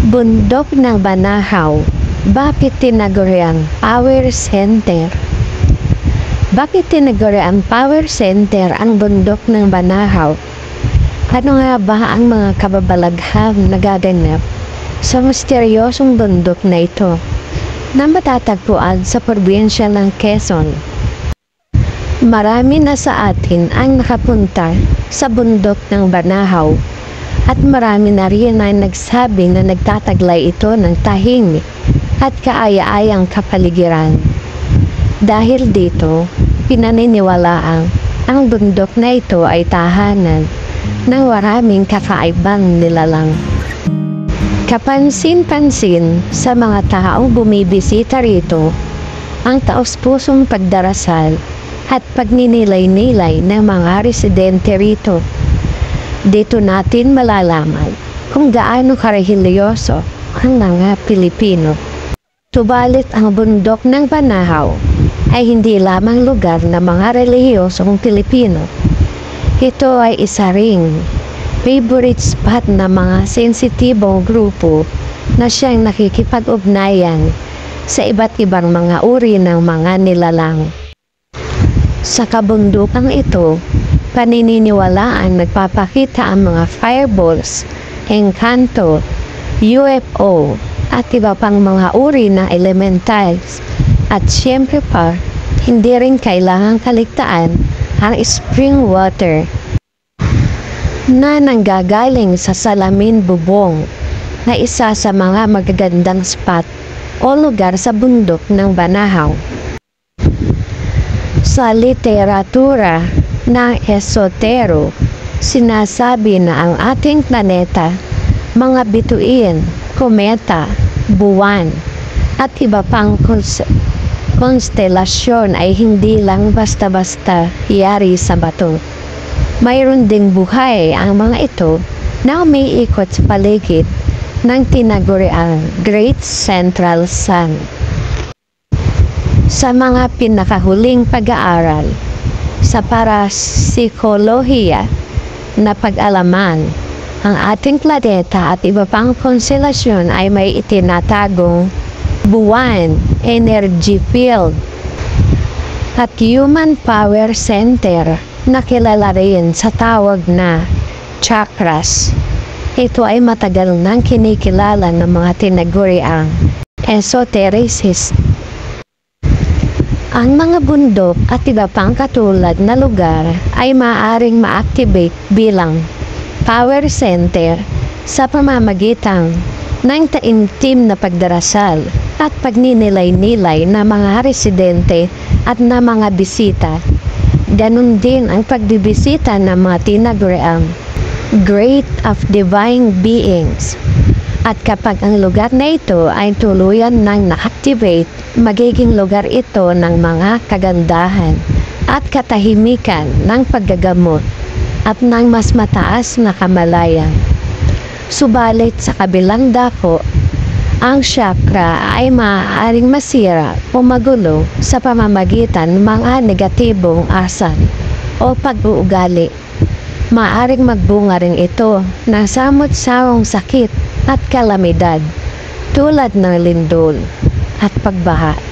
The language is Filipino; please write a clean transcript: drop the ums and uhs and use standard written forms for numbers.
Bundok ng Banahaw, bakit tinaguriang Power Center? Bakit tinaguriang Power Center ang bundok ng Banahaw? Ano nga ba ang mga kababalaghang nagaganap sa misteryosong bundok na ito na matatagpuan sa probinsya ng Quezon? Marami na sa atin ang nakapunta sa bundok ng Banahaw at marami na rin ang nagsabi na nagtataglay ito ng tahimik at kaaya-ayang kapaligiran. Dahil dito, pinaniniwalaang ang bundok na ito ay tahanan ng maraming kakaibang nilalang. Kapansin-pansin sa mga taong bumibisita rito ang taos-pusong pagdarasal at pagninilay-nilay ng mga residente rito. Dito natin malalaman kung gaano karehilyoso ang mga Pilipino. Subalit ang bundok ng Banahaw ay hindi lamang lugar ng mga relihiyosong Pilipino. Ito ay isa ring favorite spot ng mga sensitibong grupo na siyang nakikipag-ugnayan sa iba't ibang mga uri ng mga nilalang. Sa kabundukang ito, panininiwalaan nagpapakita ang mga fireballs, engkanto, UFO, at iba pang mga uri ng elementals. At syempre pa, hindi rin kailangang kaligtaan ang spring water na nanggagaling sa salamin bubong na isa sa mga magagandang spot o lugar sa bundok ng Banahaw. Sa literatura ng esotero, sinasabi na ang ating planeta, mga bituin, kometa, buwan, at iba pang konstelasyon ay hindi lang basta-basta yari sa bato. Mayroon ding buhay ang mga ito na umiikot sa paligid ng tinaguriang Great Central Sun. Sa mga pinakahuling pag-aaral sa parapsikolohiya na pag-alaman, ang ating planeta at iba pang konstelasyon ay may itinatagong buwan, energy field, at human power center na kilala rin sa tawag na chakras. Ito ay matagal nang kinikilala ng mga tinaguriang esotericist. Ang mga bundok at iba pang katulad na lugar ay maaaring ma-activate bilang power center sa pamamagitan ng taimtim na pagdarasal at pagninilay-nilay na mga residente at na mga bisita. Ganun din ang pagbibisita ng mga tinaguriang Great of Divine Beings. At kapag ang lugar na ito ay tuluyan nang na-activate, magiging lugar ito ng mga kagandahan at katahimikan ng paggagamot at ng mas mataas na kamalayan. Subalit sa kabilang dako, ang chakra ay maaaring masira o magulo sa pamamagitan ng mga negatibong asal o pag-uugali. Maaaring magbunga rin ito ng samot-sawang sakit at kalamidad tulad ng lindol at pagbaha.